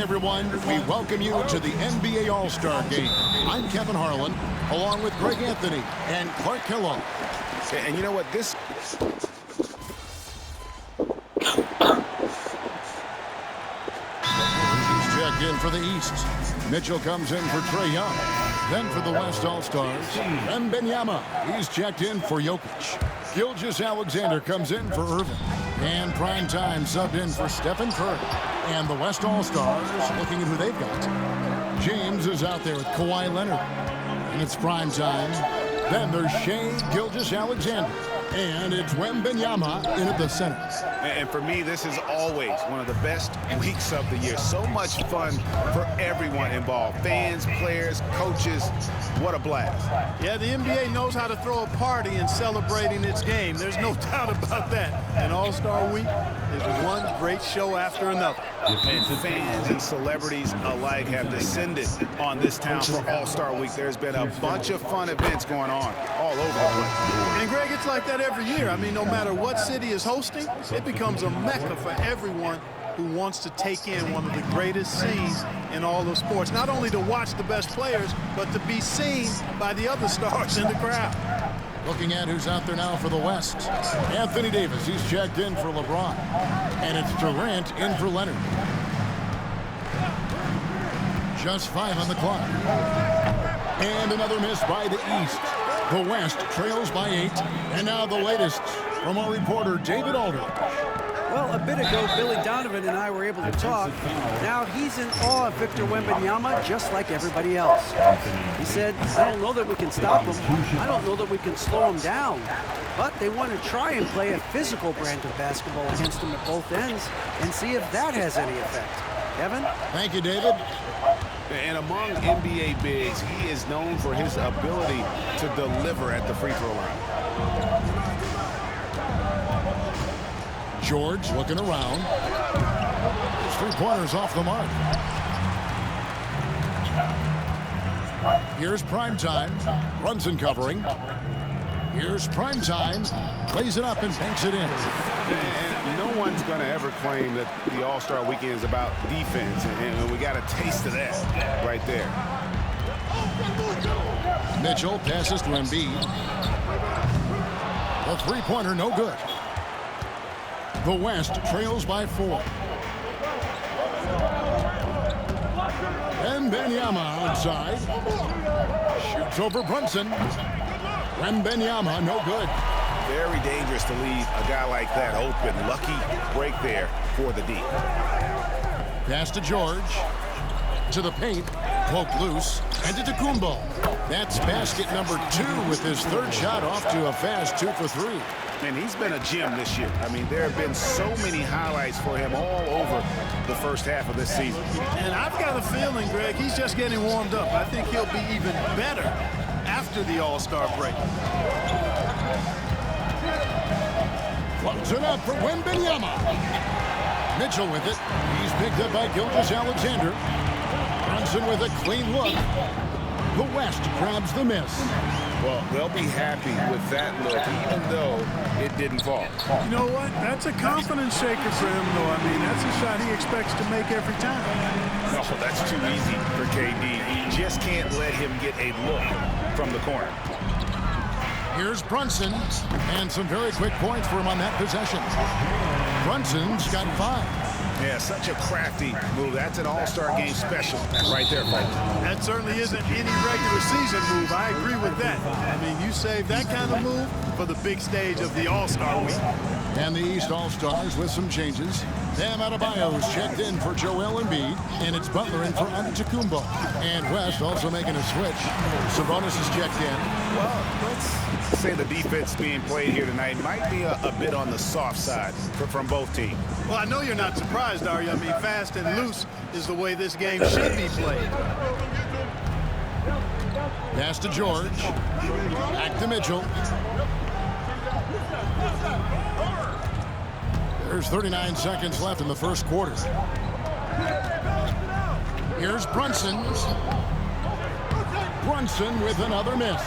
everyone. We welcome you to the NBA All-Star Game. I'm Kevin Harlan, along with Greg Anthony and Clark Kellogg. And you know what? He's checked in for the East. Mitchell comes in for Trae Young. Then for the West All-Stars, Wembanyama. He's checked in for Jokic. Gilgeous-Alexander comes in for Irving. And Prime Time subbed in for Stephen Curry. And the West All-Stars looking at who they've got. James is out there with Kawhi Leonard. And it's Prime Time. Then there's Shai Gilgeous-Alexander. And it's Wembanyama in at the center. And for me, this is always one of the best weeks of the year. So much fun for everyone involved. Fans, players, coaches. What a blast. Yeah, the NBA knows how to throw a party in celebrating its game. There's no doubt about that. And All-Star Week is one great show after another. And fans and celebrities alike have descended on this town for All-Star Week. There's been a bunch of fun events going on all over the place. And Greg, it's like that every year. I mean, no matter what city is hosting, it becomes a mecca for everyone who wants to take in one of the greatest scenes in all of sports. Not only to watch the best players, but to be seen by the other stars in the crowd. Looking at who's out there now for the West. Anthony Davis, he's checked in for LeBron. And it's Durant in for Leonard. Just 5 on the clock. And another miss by the East. The West trails by 8. And now the latest from our reporter, David Aldridge. Well, a bit ago, Billy Donovan and I were able to talk. Now he's in awe of Victor Wembanyama, just like everybody else. He said, I don't know that we can stop him. I don't know that we can slow him down. But they want to try and play a physical brand of basketball against him at both ends and see if that has any effect. Kevin? Thank you, David. And among NBA bigs, he is known for his ability to deliver at the free throw line. George looking around. His 3-pointers off the mark. Here's Prime Time. Brunson covering. Here's Prime Time. Plays it up and banks it in. And no one's going to ever claim that the All-Star Weekend is about defense. And we got a taste of that right there. Mitchell passes to Embiid. The 3-pointer no good. The West trails by 4. Wembanyama outside. Shoots over Brunson. Wembanyama no good. Very dangerous to leave a guy like that open. Lucky break there for the D. Pass to George. To the paint. Poked loose. And to Kumbo. That's basket number 2 with his 3rd shot off to a fast 2 for 3. And he's been a gem this year. I mean, there have been so many highlights for him all over the first half of this season. And I've got a feeling, Greg, he's just getting warmed up. I think he'll be even better after the All-Star break. Floats it up for Wembanyama. Mitchell with it. He's picked up by Gilgeous-Alexander. Brunson with a clean look. The West grabs the miss. Well, they'll be happy with that look, even though it didn't fall. You know what? That's a confidence shaker for him, though. I mean, that's a shot he expects to make every time. No, that's too easy for KD. You just can't let him get a look from the corner. Here's Brunson, and some very quick points for him on that possession. Brunson's got 5. Yeah, such a crafty move. That's an All-Star Game special right there, folks. That certainly isn't any regular season move. I agree with that. I mean, you save that kind of move for the big stage of the All-Star Week. And the East All-Stars with some changes. Bam Adebayo's checked in for Joel Embiid, and it's Butler in for Antetokounmpo. And West also making a switch. Sabonis is checked in. Well, let's say the defense being played here tonight might be a bit on the soft side from both teams. Well, I know you're not surprised, are you? I mean, fast and loose is the way this game should be played. Pass to George. Back to Mitchell. There's 39 seconds left in the first quarter. Here's Brunson. Brunson with another miss.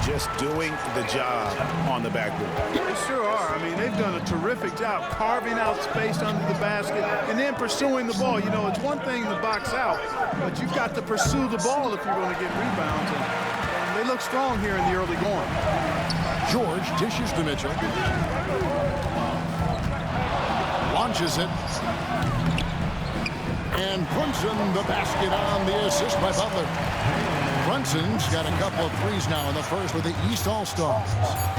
just doing the job on the backboard. They sure are. I mean, they've done a terrific job carving out space under the basket and then pursuing the ball. You know, it's one thing to box out, but you've got to pursue the ball if you're going to get rebounds. And they look strong here in the early going. George dishes to Mitchell. Launches it. And Brunson the basket on the assist by Butler. Brunson's got a couple of threes now in the first with the East All-Stars.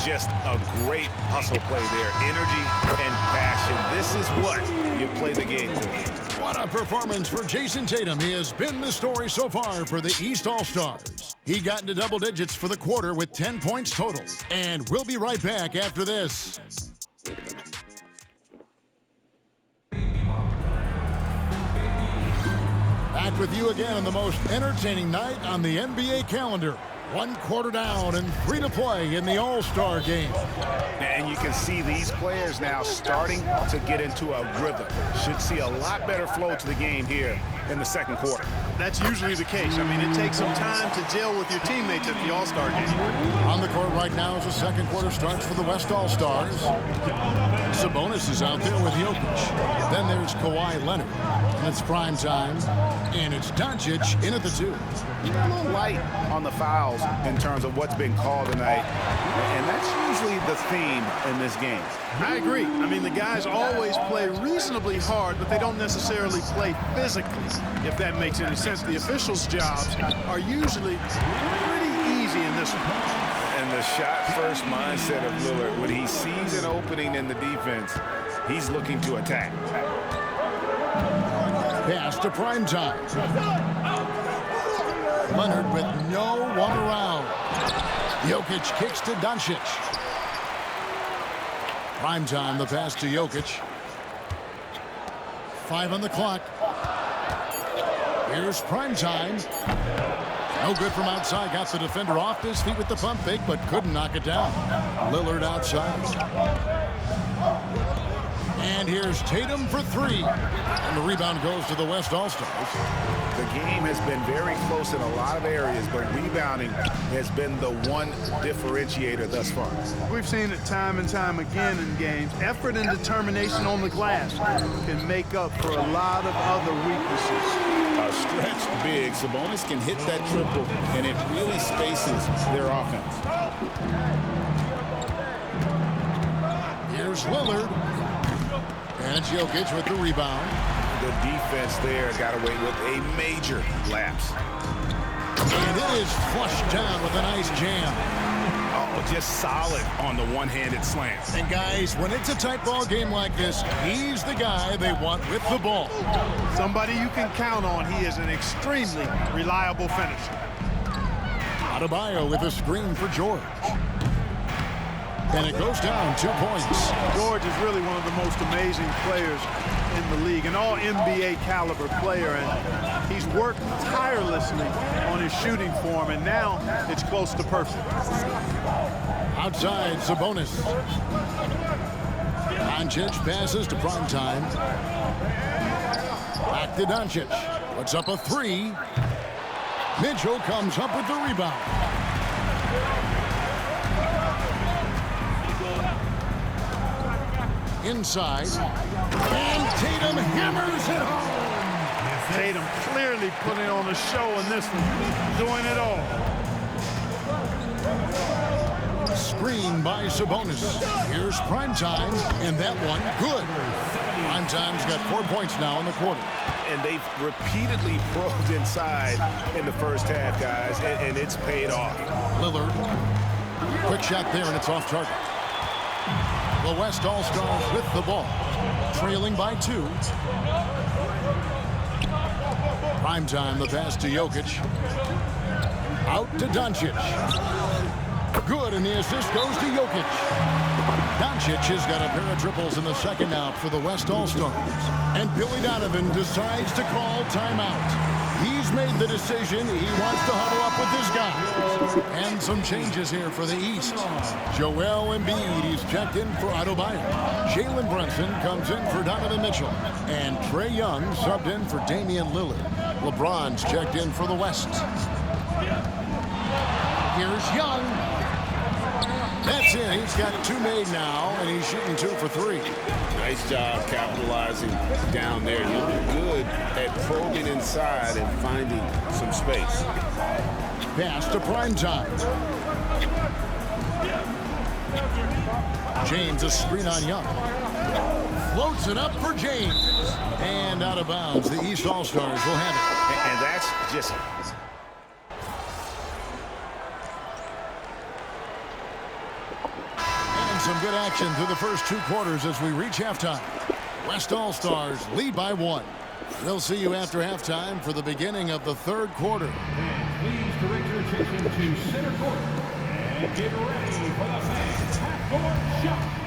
Just a great hustle play there. Energy and passion. This is what you play the game for. What a performance for Jason Tatum. He has been the story so far for the East All-Stars. He got into double digits for the quarter with 10 points total. And we'll be right back after this. Back with you again on the most entertaining night on the NBA calendar. 1 quarter down and 3 to play in the All-Star game. And you can see these players now starting to get into a rhythm. Should see a lot better flow to the game here in the second quarter. That's usually the case. I mean, it takes some time to gel with your teammates at the All-Star game. On the court right now as the second quarter starts for the West All-Stars. Sabonis is out there with Jokic. Then there's Kawhi Leonard. And it's prime time. And it's Doncic in at the 2. A little light on the fouls in terms of what's been called tonight. And that's usually the theme in this game. I agree. I mean, the guys always play reasonably hard, but they don't necessarily play physically, if that makes any sense. The officials' jobs are usually pretty easy in this one. And the shot-first mindset of Lillard, when he sees an opening in the defense, he's looking to attack. Pass to prime time. Leonard with no one around. Jokic kicks to Doncic. Prime time, the pass to Jokic. 5 on the clock. Here's prime time. No good from outside. Got the defender off his feet with the pump fake, but couldn't knock it down. Lillard outside. And here's Tatum for 3. And the rebound goes to the West All-Stars. The game has been very close in a lot of areas, but rebounding has been the one differentiator thus far. We've seen it time and time again in games. Effort and determination on the glass can make up for a lot of other weaknesses. A stretched big, Sabonis can hit that triple, and it really spaces their offense. Here's Lillard. And it's Jokic with the rebound. The defense there got away with a major lapse. And it is flushed down with a nice jam. Oh, just solid on the one-handed slam. And guys, when it's a tight ball game like this, he's the guy they want with the ball. Somebody you can count on. He is an extremely reliable finisher. Adebayo with a screen for George. And it goes down 2 points. George is really one of the most amazing players in the league, an all-NBA caliber player, and he's worked tirelessly on his shooting form, and now it's close to perfect. Outside, Sabonis. Doncic passes to prime time. Back to Doncic. Puts up a 3. Mitchell comes up with the rebound. Inside, and Tatum hammers it home. Tatum clearly putting on a show in this one, doing it all. Screen by Sabonis. Here's prime time, and that one good. Prime time's got 4 points now in the quarter. And they've repeatedly probed inside in the first half, guys, and it's paid off. Lillard, quick shot there, and it's off target. The West All-Stars with the ball, trailing by 2. Prime time, the pass to Jokic. Out to Doncic. Good, and the assist goes to Jokic. Doncic has got a pair of triples in the second out for the West All-Stars. And Billy Donovan decides to call timeout. He's made the decision. He wants to huddle up with his guys. And some changes here for the East. Joel Embiid, he's checked in for Adebayo. Jalen Brunson comes in for Donovan Mitchell. And Trae Young subbed in for Damian Lillard. LeBron's checked in for the West. Here's Young. He's in. He's got 2 made now, and he's shooting 2 for 3. Nice job capitalizing down there. You're good at probing inside and finding some space. Pass to Primetime. James, a screen on Young. Floats it up for James. And out of bounds. The East All-Stars will have it. And that's just... And some good action through the first 2 quarters as we reach halftime. West All-Stars lead by 1. We'll see you after halftime for the beginning of the 3rd quarter. Please direct your attention to center court and get ready for the fans' half-court shot.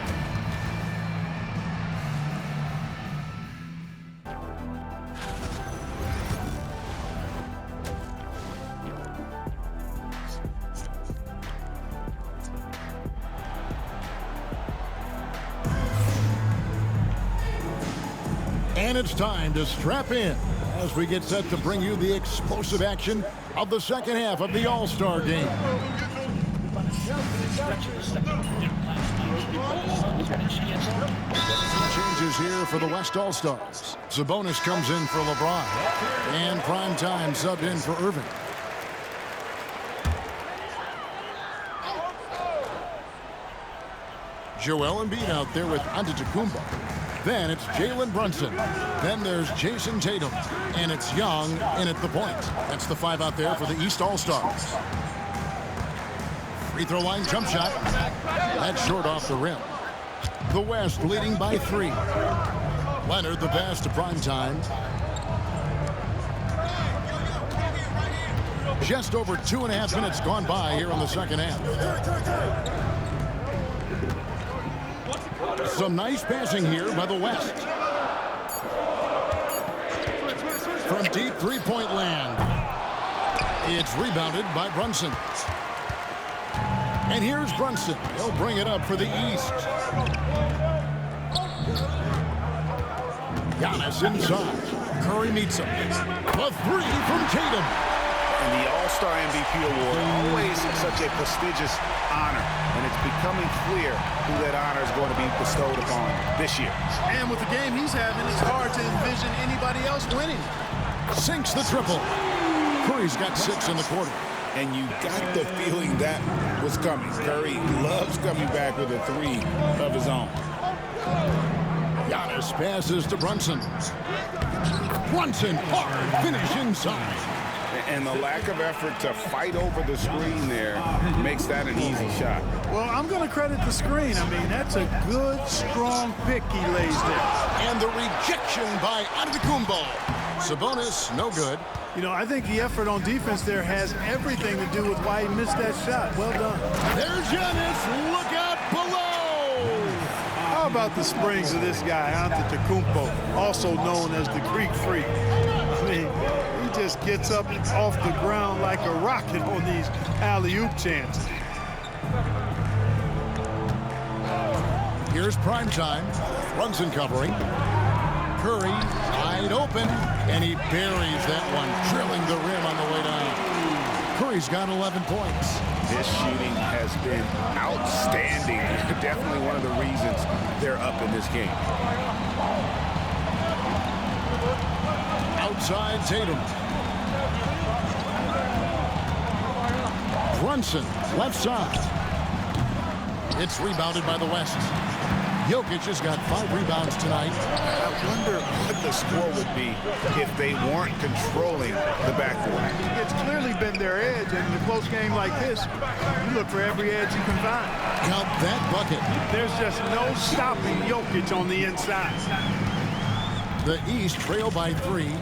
And it's time to strap in as we get set to bring you the explosive action of the second half of the All-Star game. Changes here for the West All-Stars. Sabonis comes in for LeBron. And Primetime subbed in for Irving. Joel Embiid out there with Antetokounmpo. Then it's Jalen Brunson. Then there's Jason Tatum. And it's Young in at the point. That's the 5 out there for the East All-Stars. Free throw line jump shot. That's short off the rim. The West leading by 3. Leonard the pass to Primetime. Just over 2.5 minutes gone by here in the second half. Some nice passing here by the West. From deep three-point land. It's rebounded by Brunson. And here's Brunson. He'll bring it up for the East. Giannis inside. Curry meets him. The 3 from Tatum. And the All-Star MVP award, always such a prestigious honor. And it's becoming clear who that honor is going to be bestowed upon this year. And with the game he's having, it's hard to envision anybody else winning. Sinks the triple. Curry's got 6 in the quarter. And you got the feeling that was coming. Curry loves coming back with a 3 of his own. Giannis passes to Brunson. Brunson, hard finish inside. And the lack of effort to fight over the screen there makes that an easy shot. Well, I'm going to credit the screen. I mean, that's a good, strong pick he lays there. And the rejection by Antetokounmpo. Sabonis, no good. You know, I think the effort on defense there has everything to do with why he missed that shot. Well done. There's Giannis. Look out below. How about the springs of this guy, Antetokounmpo, also known as the Greek Freak? I mean, he just gets up off the ground like a rocket on these alley-oop chances. Here's Primetime. Brunson covering. Curry wide open, and he buries that one, drilling the rim on the way down. Curry's got 11 points. This shooting has been outstanding. Definitely one of the reasons they're up in this game. Outside Tatum. Brunson, left side. It's rebounded by the West. Jokic has got 5 rebounds tonight. I wonder what the score would be if they weren't controlling the backcourt. It's clearly been their edge, and in a close game like this, you look for every edge you can find. Count that bucket. There's just no stopping Jokic on the inside. The East trail by 3.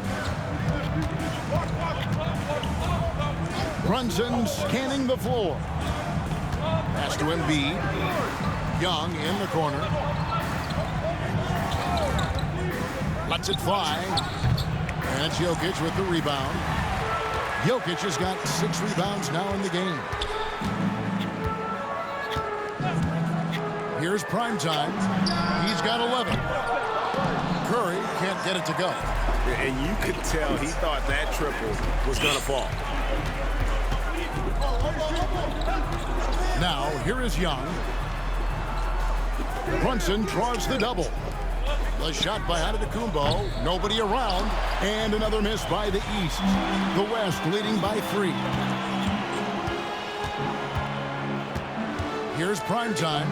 Brunson scanning the floor. Pass to Embiid. Young in the corner. Lets it fly. And it's Jokic with the rebound. Jokic has got 6 rebounds now in the game. Here's Primetime. He's got 11. Curry can't get it to go. And you could tell he thought that triple was going to fall. Now, here is Young. Brunson draws the double. The shot by Antetokounmpo, nobody around, and another miss by the East. The West leading by 3. Here's prime time.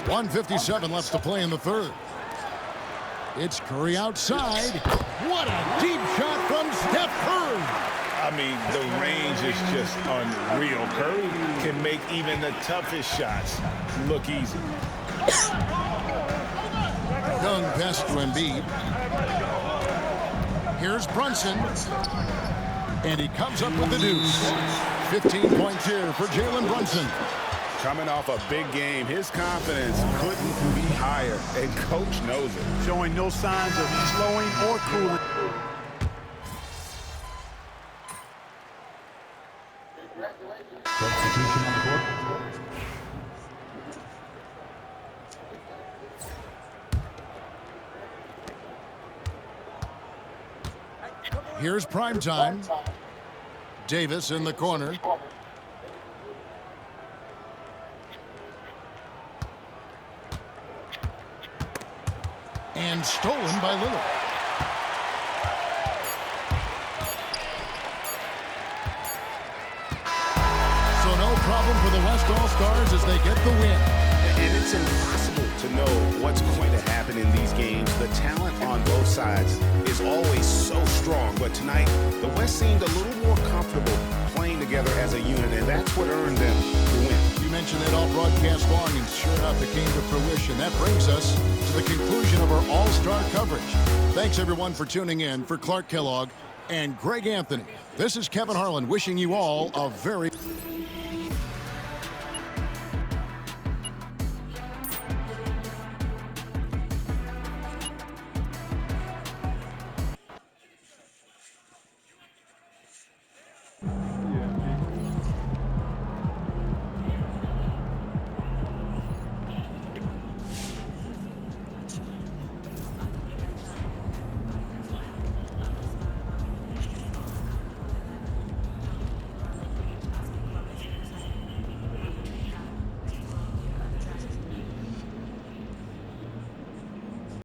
1:57 left to play in the third. It's Curry outside. What a deep shot from Steph Curry. I mean, the range is just unreal. Curry can make even the toughest shots look easy. Young pass to Embiid. Here's Brunson. And he comes up with the deuce. 15 points here for Jalen Brunson. Coming off a big game, his confidence couldn't be higher, and coach knows it. Showing no signs of slowing or cooling. Substitution on the court. Here's prime time. Davis in the corner. And stolen by Lillard. So no problem for the West All-Stars as they get the win. And it's impossible to know what's going to happen in these games. The talent on both sides is always so strong. But tonight, the West seemed a little more comfortable playing together as a unit, and that's what earned them the win. You mentioned that all broadcast long, and sure enough, it came to fruition. That brings us to the conclusion of our All-Star coverage. Thanks, everyone, for tuning in. For Clark Kellogg and Greg Anthony, this is Kevin Harlan wishing you all a very...